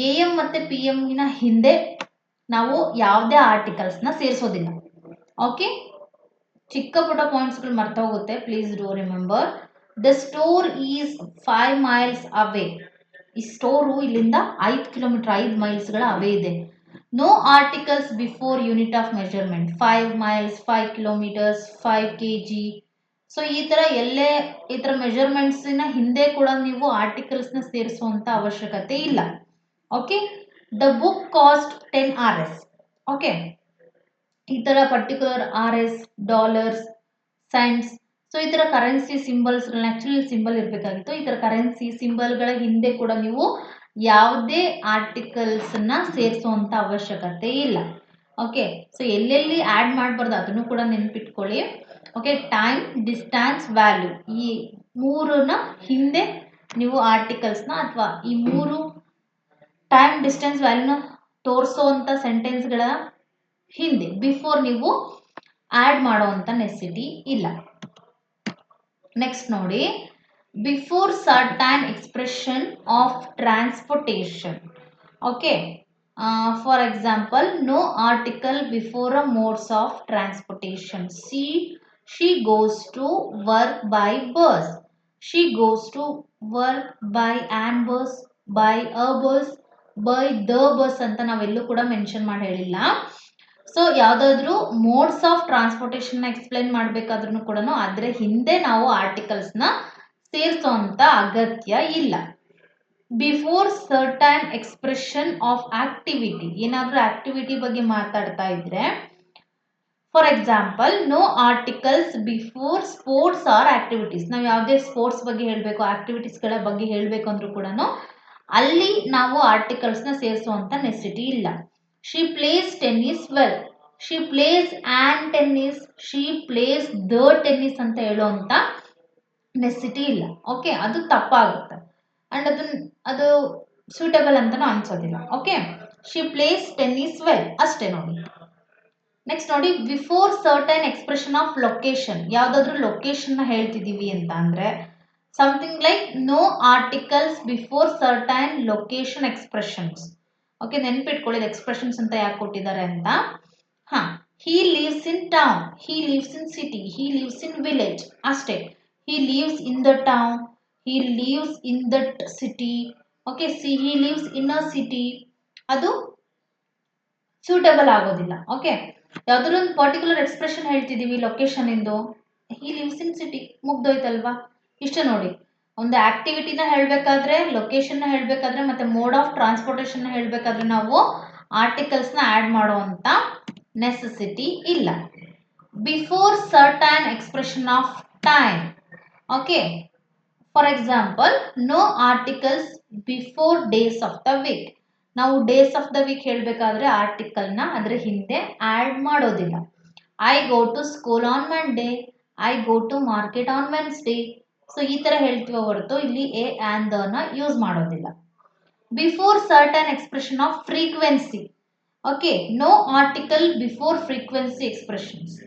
AM ಮತ್ತು PMನ ಹಿಂದೆ ನಾವು ಯಾವುದೇ ಆರ್ಟಿಕಲ್ಸ್ನ ಸೇರಿಸೋದಿಲ್ಲ. ಓಕೆ, ಚಿಕ್ಕ ಪುಟ್ಟ ಪಾಯಿಂಟ್ಸ್ಗಳು ಮರ್ತೋಗುತ್ತೆ, please do remember. The store is 5 miles away, ಈ ಸ್ಟೋರು ಇಲ್ಲಿಂದ 5 ಕಿಲೋಮೀಟರ್, 5 ಮೈಲ್ಸ್ಗಳ ಅವೇ ಇದೆ. No articles before unit of measurement, 5 miles, 5 kilometers, 5 kg. So ಈ ಥರ ಎಲ್ಲೇ ಈ ಥರ ಮೆಜರ್ಮೆಂಟ್ಸಿನ ಹಿಂದೆ ಕೂಡ ನೀವು ಆರ್ಟಿಕಲ್ಸ್ನ ಸೇರಿಸುವಂಥ ಅವಶ್ಯಕತೆ ಇಲ್ಲ. Okay, the book cost 10 RS. Okay, ಈ ಥರ particular RS, dollars, cents, so ಈ ಥರ ಕರೆನ್ಸಿ ಸಿಂಬಲ್ಸ್ಗಳನ್ನ, ಆ್ಯಕ್ಚುಲಿ ಸಿಂಬಲ್ ಇರಬೇಕಾಗಿತ್ತು, ಈ ಥರ ಕರೆನ್ಸಿ ಸಿಂಬಲ್ಗಳ ಹಿಂದೆ ಕೂಡ ನೀವು ಯಾವುದೇ ಆರ್ಟಿಕಲ್ಸನ್ನು ಸೇರಿಸುವಂಥ ಅವಶ್ಯಕತೆ ಇಲ್ಲ. ಓಕೆ, ಸೊ ಎಲ್ಲೆಲ್ಲಿ ಆ್ಯಡ್ ಮಾಡಬಾರ್ದು ಅದನ್ನು ಕೂಡ ನೆನ್ಪಿಟ್ಕೊಳ್ಳಿ. ಓಕೆ, ಟೈಮ್, ಡಿಸ್ಟೆನ್ಸ್, ವ್ಯಾಲ್ಯೂ, ಈ ಮೂರನ್ನ ಹಿಂದೆ ನೀವು ಆರ್ಟಿಕಲ್ಸ್ನ ಅಥವಾ ಈ ಮೂರು ಟೈಮ್, ಡಿಸ್ಟೆನ್ಸ್, ವ್ಯಾಲ್ಯೂನ ತೋರಿಸೋವಂಥ ಸೆಂಟೆನ್ಸ್ಗಳ ಹಿಂದೆ ಬಿಫೋರ್ ನೀವು ಆ್ಯಡ್ ಮಾಡೋವಂಥ ನೆಸಿಟಿ ಇಲ್ಲ. ನೆಕ್ಸ್ಟ್ ನೋಡಿ, before certain expression of transportation. Okay, for example, no article before a modes of transportation. she goes to work by bus. She goes to work by an bus, by a bus, by the bus ಅಂತ ನಾವೆಲ್ಲೂ ಕೂಡ mention ಮಾಡಿ ಹೇಳಿಲ್ಲ. ಸೊ ಯಾವುದಾದ್ರೂ modes of transportation explain ಮಾಡಬೇಕಾದ್ರೂ ಕೂಡ ಅದರ ಹಿಂದೆ ನಾವು ಆರ್ಟಿಕಲ್ಸ್ನ ಸೇರಿಸೋಂಥ ಅಗತ್ಯ ಇಲ್ಲ. Before certain expression of activity, ಏನಾದರೂ ಆಕ್ಟಿವಿಟಿ ಬಗ್ಗೆ ಮಾತಾಡ್ತಾ ಇದ್ರೆ, for example, no articles before sports or activities. ನಾವು ಯಾವುದೇ ಸ್ಪೋರ್ಟ್ಸ್ ಬಗ್ಗೆ ಹೇಳಬೇಕು, ಆಕ್ಟಿವಿಟೀಸ್ಗಳ ಬಗ್ಗೆ ಹೇಳಬೇಕು ಅಂದ್ರೂ ಕೂಡ ಅಲ್ಲಿ ನಾವು ಆರ್ಟಿಕಲ್ಸ್ನ ಸೇರಿಸುವಂಥ ನೆಸಿಟಿ ಇಲ್ಲ. She plays tennis well. She place on tennis. She place the tennis ಅಂತ ಹೇಳುವಂಥ ನೆಸಿಟಿ ಇಲ್ಲ. ಓಕೆ, ಅದು ತಪ್ಪಾಗುತ್ತೆ ಅಂಡ್ ಅದು ಸೂಟಬಲ್ ಅಂತಲೂ ಅನ್ಸೋದಿಲ್ಲ. Okay, she plays tennis well ಅಷ್ಟೇ ನೋಡಿ. ನೆಕ್ಸ್ಟ್ ನೋಡಿ, before certain expression of location. ಯಾವುದಾದ್ರೂ ಲೊಕೇಶನ್ನ ಹೇಳ್ತಿದ್ದೀವಿ ಅಂತ ಅಂದರೆ, something like no articles before certain location expressions. Okay, ನೆನ್ಪಿಟ್ಕೊಳ್ಳಿ ಎಕ್ಸ್ಪ್ರೆಷನ್ಸ್ ಅಂತ ಯಾಕೆ ಕೊಟ್ಟಿದ್ದಾರೆ ಅಂತ. He lives in town, he lives in city, he lives in village ಅಷ್ಟೇ. He lives in the town, he lives in that city. Okay, he lives in a city ಅದು suitable ಆಗೋದಿಲ್ಲ. Okay, ಯಾವ್ದಾದ್ರು ಒಂದು particular expression ಹೇಳ್ತಿದ್ದೀವಿ location ಇಂದು, he lives in city, ಮುಗ್ದೋಯ್ತಲ್ವಾ. ಇಷ್ಟ ನೋಡಿ, ಒಂದು ಆಕ್ಟಿವಿಟಿನ ಹೇಳಬೇಕಾದ್ರೆ, ಲೊಕೇಶನ್ನ ಹೇಳಬೇಕಾದ್ರೆ, ಮತ್ತೆ ಮೋಡ್ ಆಫ್ ಟ್ರಾನ್ಸ್ಪೋರ್ಟೇಷನ್ ಹೇಳಬೇಕಾದ್ರೆ ನಾವು ಆರ್ಟಿಕಲ್ಸ್ನ ಆ್ಯಡ್ ಮಾಡುವಂಥ ನೆಸೆಸಿಟಿ ಇಲ್ಲ. Before certain expression of time. Okay, for example, no articles before days of the week. ನಾವು ಡೇಸ್ ಆಫ್ ದ ವೀಕ್ ಹೇಳಬೇಕಾದ್ರೆ ಆರ್ಟಿಕಲ್ನ ಅದರ ಹಿಂದೆ ಆ್ಯಡ್ ಮಾಡೋದಿಲ್ಲ. I go to school on Monday, I go to market on Wednesday. So ಈ ಥರ ಹೇಳ್ತೀವೋ ಹೊರತು ಇಲ್ಲಿ ಎ ಆ್ಯಂಡ್ ದನ ಯೂಸ್ ಮಾಡೋದಿಲ್ಲ. Before certain expression of frequency. Okay, no article before frequency expressions.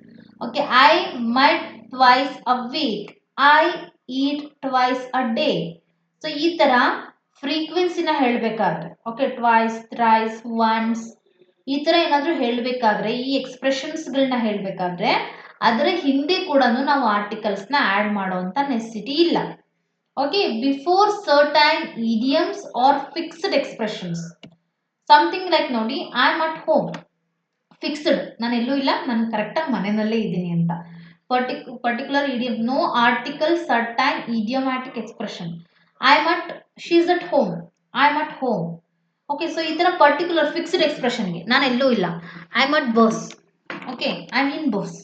Okay, I might twice a week, I eat twice a day. So ಈ ಥರ ಫ್ರೀಕ್ವೆನ್ಸಿನ ಹೇಳಬೇಕಾದ್ರೆ, ಓಕೆ, ಟ್ವೈಸ್, ಥ್ರೈಸ್, ಒನ್ಸ್ ಈ ಥರ ಏನಾದರೂ ಹೇಳಬೇಕಾದ್ರೆ, ಈ ಎಕ್ಸ್ಪ್ರೆಷನ್ಸ್ಗಳನ್ನ ಹೇಳಬೇಕಾದ್ರೆ ಅದರ ಹಿಂದೆ ಕೂಡ ನಾವು ಆರ್ಟಿಕಲ್ಸ್ನ ಆ್ಯಡ್ ಮಾಡೋವಂಥ ನೆಸಿಟಿ ಇಲ್ಲ. Okay, before certain idioms or fixed expressions. Something like ನೋಡಿ, I am at home, fixed, ನಾನು ಎಲ್ಲೂ ಇಲ್ಲ, ನಾನು ಕರೆಕ್ಟಾಗಿ ಮನೆಯಲ್ಲೇ ಇದ್ದೀನಿ ಅಂತ. Particular idiom, no article certain idiomatic expression. I am at, she is at home, I am at home. Okay, so ಈ ಥರ ಪರ್ಟಿಕ್ಯುಲರ್ ಫಿಕ್ಸ್ಡ್ ಎಕ್ಸ್ಪ್ರೆಷನ್ಗೆ ನಾನು ಎಲ್ಲೂ ಇಲ್ಲ, I am at bus. Okay, I am in bus.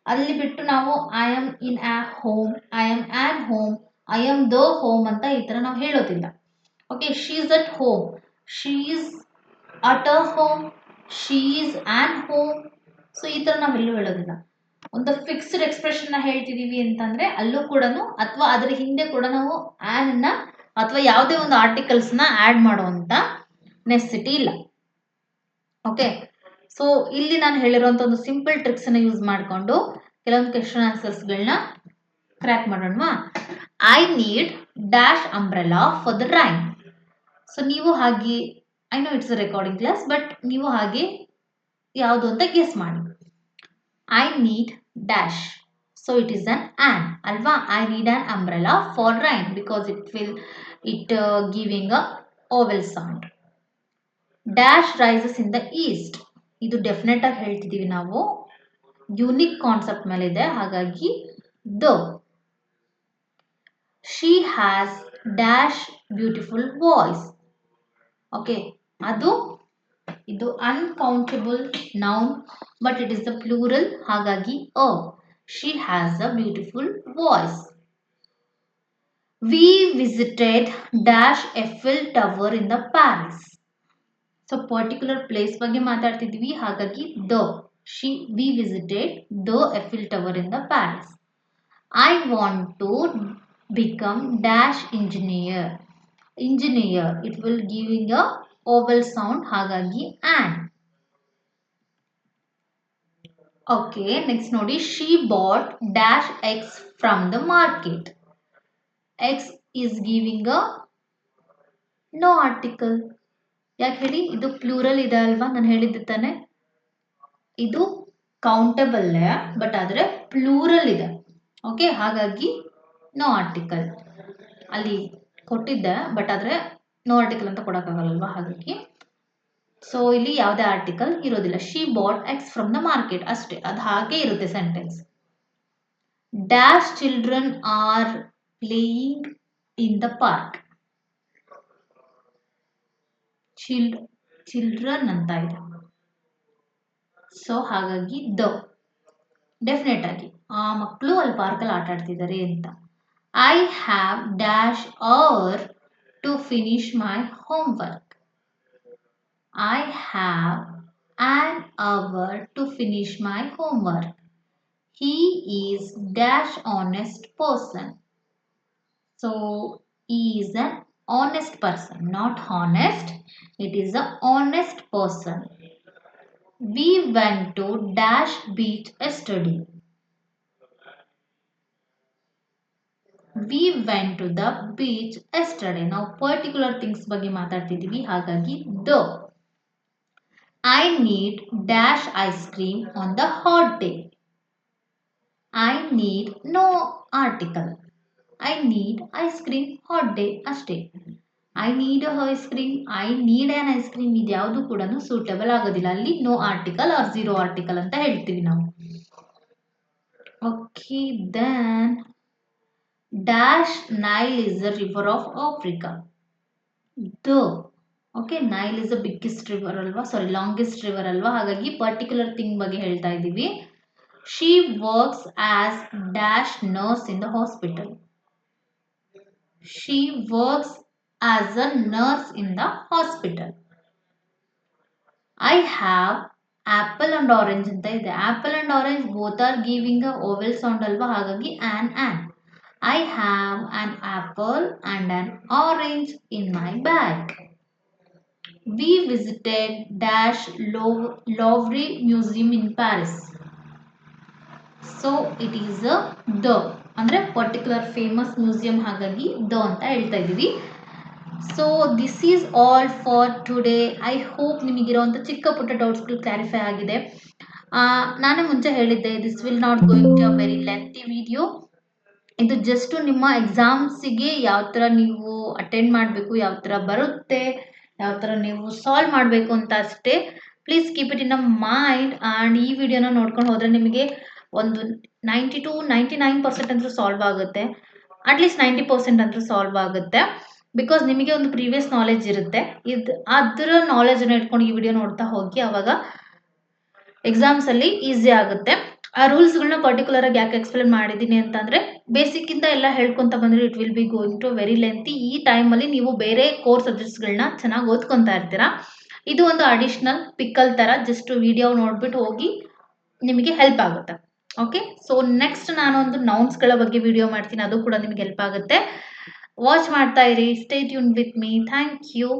ಅಲ್ಲಿ ಬಿಟ್ಟು ನಾವು I am ಇನ್ ಆ home, I am on home, I am the home ಅಂತ ಈ ಥರ ನಾವು ಹೇಳೋದಿಲ್ಲ. Okay, she is at home, she is at a home, she is on home. So ಈ ಥರ ನಾವೆಲ್ಲೂ ಹೇಳೋದಿಲ್ಲ. ಒಂದು ಫಿಕ್ಸ್ಡ್ ಎಕ್ಸ್ಪ್ರೆಷನ್ನ ಹೇಳ್ತಿದ್ದೀವಿ ಅಂತಂದರೆ ಅಲ್ಲೂ ಕೂಡ ಅಥವಾ ಅದರ ಹಿಂದೆ ಕೂಡ ನಾವು ಆ್ಯನ್ನ ಅಥವಾ ಯಾವುದೇ ಒಂದು ಆರ್ಟಿಕಲ್ಸ್ನ ಆ್ಯಡ್ ಮಾಡುವಂಥ ನೆಸಿಟಿ ಇಲ್ಲ. ಓಕೆ, ಸೊ ಇಲ್ಲಿ ನಾನು ಹೇಳಿರೋಂಥ ಒಂದು ಸಿಂಪಲ್ ಟ್ರಿಕ್ಸನ್ನು ಯೂಸ್ ಮಾಡಿಕೊಂಡು ಕೆಲವೊಂದು ಕ್ವೆಶ್ಚನ್ ಆನ್ಸರ್ಸ್ಗಳನ್ನ ಕ್ರ್ಯಾಕ್ ಮಾಡೋಣವಾ. I need dash umbrella for the rain. So ನೀವು ಹಾಗೆ, I know it's a recording class, but ನೀವು ಹಾಗೆ ಯಾವುದು ಅಂತ ಗೆಸ್ ಮಾಡಿ. I need dash, so it is an ಅಲ್ವಾ. ಐ ನೀಡ್ an umbrella for rain because it giving a vowel sound. Dash rises in the east, ಇದು ಡೆಫಿನೆಟ್ ಆಗಿ ಹೇಳ್ತಿದ್ದೀವಿ ನಾವು, ಯೂನಿಕ್ ಕಾನ್ಸೆಪ್ಟ್ ಮೇಲೆ ಇದೆ, ಹಾಗಾಗಿ ದ. She has dash beautiful voice. Okay, ಇದು uncountable noun but it is the plural, ಹಾಗಾಗಿ she has a beautiful voice. We visited dash Eiffel tower in the Paris. So particular place ಬಗ್ಗೆ ಮಾತಾಡ್ತಿದ್ವಿ, ಹಾಗಾಗಿ we visited the Eiffel tower in the Paris. I want to become dash engineer. It will giving a vowel sound, ಹಾಗಾಗಿ an. Okay, next ನೋಡಿ, she bought dash X from the market. X is giving a no article. ಯಾಕೆ ಹೇಳಿ, ಇದು plural ಇದೆ ಅಲ್ವಾ, ನಾನು ಹೇಳಿದ್ದೆ ತಾನೆ, ಇದು ಕೌಂಟಬಲ್ ಬಟ್ ಆದರೆ ಪ್ಲೂರಲ್ ಇದೆ. ಓಕೆ, ಹಾಗಾಗಿ ನೋ ಆರ್ಟಿಕಲ್. ಅಲ್ಲಿ ಕೊಟ್ಟಿದ್ದೆ ಬಟ್ ಆದರೆ ನೋ ಆರ್ಟಿಕಲ್ ಅಂತ ಕೊಡೋಕ್ಕಾಗಲ್ಲಲ್ವಾ, ಹಾಗಾಗಿ ಸೊ ಇಲ್ಲಿ ಯಾವುದೇ ಆರ್ಟಿಕಲ್ ಇರೋದಿಲ್ಲ. She bought X from the market ಅಷ್ಟೇ, ಅದು ಹಾಗೆ ಇರುತ್ತೆ sentence. Dash children are playing in the park. Children ಅಂತ ಇದೆ, ಸೊ ಹಾಗಾಗಿ ದ ಡೆಫಿನೆಟ್ ಆಗಿ ಆ ಮಕ್ಕಳು ಅಲ್ಲಿ ಪಾರ್ಕಲ್ಲಿ ಆಟ ಆಡ್ತಿದ್ದಾರೆ ಅಂತ. I have dash hour to finish my homework. I have an hour to finish my homework. He is dash honest person. So he is an honest person, not honest. It is a honest person. We went to dash beach yesterday. We went to the beach yesterday. ನಾವು particular things ಬಗ್ಗೆ ಮಾತಾಡ್ತಿದ್ದೀವಿ, ಹಾಗಾಗಿ the. I need dash ice cream on the hot day. I need no article. I need ice cream hot day ಅಷ್ಟೇ. I need a ice cream, I need an ice cream ಇದ್ಯಾವುದು ಕೂಡ suitable ಆಗೋದಿಲ್ಲ. ಅಲ್ಲಿ no article or zero article ಅಂತ ಹೇಳ್ತೀವಿ ನಾವು. Okay, then dash Nile is the river of Africa. The okay, Nile is the biggest river ಅಲ್ವಾ, sorry longest river ಅಲ್ವಾ, ಹಾಗಾಗಿ ಪರ್ಟಿಕ್ಯುಲರ್ ಥಿಂಗ್ ಬಗ್ಗೆ ಹೇಳ್ತಾ ಇದ್ದೀವಿ. She works as dash nurse in the hospital. She works as a nurse in the hospital. I have apple and orange ಅಂತ ಇದೆ. Apple and orange both are giving a vowel sound ಅಲ್ವಾ, ಹಾಗಾಗಿ on. I have on apple and on orange in my bag. We visited dash Louvre Museum in Paris. So it is a the ಅಂದರೆ particular famous museum, ಹಾಗಾಗಿ the ಅಂತ ಹೇಳ್ತಾ ಇದ್ದೀವಿ. So this is all for today. I hope ನಿಮಗಿರೋವಂಥ ಚಿಕ್ಕ ಪುಟ್ಟ ಡೌಟ್ಸ್ಗಳು clarify ಆಗಿದೆ. ನಾನೇ ಮುಂಚೆ ಹೇಳಿದ್ದೆ, this will not going to a very lengthy video. ಇದು ಜಸ್ಟು ನಿಮ್ಮ ಎಕ್ಸಾಮ್ಸಿಗೆ ಯಾವ ಥರ ನೀವು ಅಟೆಂಡ್ ಮಾಡಬೇಕು, ಯಾವ ಥರ ಬರುತ್ತೆ, ಯಾವ ಥರ ನೀವು ಸಾಲ್ವ್ ಮಾಡಬೇಕು ಅಂತ ಅಷ್ಟೇ. Please keep it in a mind. And ಈ ವಿಡಿಯೋನ ನೋಡ್ಕೊಂಡು ಹೋದರೆ ನಿಮಗೆ ಒಂದು 90 to 99% ಅಂತೂ ಸಾಲ್ವ್ ಆಗುತ್ತೆ. ಅಟ್ಲೀಸ್ಟ್ 90% ಅಂತೂ ಸಾಲ್ವ್ ಆಗುತ್ತೆ. ಬಿಕಾಸ್ ನಿಮಗೆ ಒಂದು ಪ್ರೀವಿಯಸ್ ನಾಲೆಜ್ ಇರುತ್ತೆ. ಅದರ ನಾಲೆಜನ್ನು ಇಟ್ಕೊಂಡು ಈ ವಿಡಿಯೋ ನೋಡ್ತಾ ಹೋಗಿ, ಆವಾಗ ಎಕ್ಸಾಮ್ಸಲ್ಲಿ ಈಸಿ ಆಗುತ್ತೆ. ಆ ರೂಲ್ಸ್ಗಳನ್ನ ಪರ್ಟಿಕ್ಯುಲರ್ ಆಗಿ ಯಾಕೆ ಎಕ್ಸ್ಪ್ಲೇನ್ ಮಾಡಿದ್ದೀನಿ ಅಂತಂದರೆ, ಬೇಸಿಕ್ಕಿಂದ ಎಲ್ಲ ಹೇಳ್ಕೊತ ಬಂದರೆ it will be going to very lengthy. ಈ ಟೈಮಲ್ಲಿ ನೀವು ಬೇರೆ ಕೋರ್ ಸಬ್ಜೆಕ್ಟ್ಸ್ಗಳನ್ನ ಚೆನ್ನಾಗಿ ಓದ್ಕೊತಾ ಇರ್ತೀರಾ. ಇದು ಒಂದು ಅಡಿಷ್ನಲ್ ಪಿಕ್ಕಲ್ ಥರ, ಜಸ್ಟ್ ವಿಡಿಯೋ ನೋಡ್ಬಿಟ್ಟು ಹೋಗಿ ನಿಮಗೆ ಹೆಲ್ಪ್ ಆಗುತ್ತೆ. ಓಕೆ, ಸೊ ನೆಕ್ಸ್ಟ್ ನಾನು ಒಂದು ನೌನ್ಸ್ಗಳ ಬಗ್ಗೆ ವಿಡಿಯೋ ಮಾಡ್ತೀನಿ, ಅದು ಕೂಡ ನಿಮಗೆ ಹೆಲ್ಪ್ ಆಗುತ್ತೆ. ವಾಚ್ ಮಾಡ್ತಾ ಇರಿ. Stay tune with me. Thank you.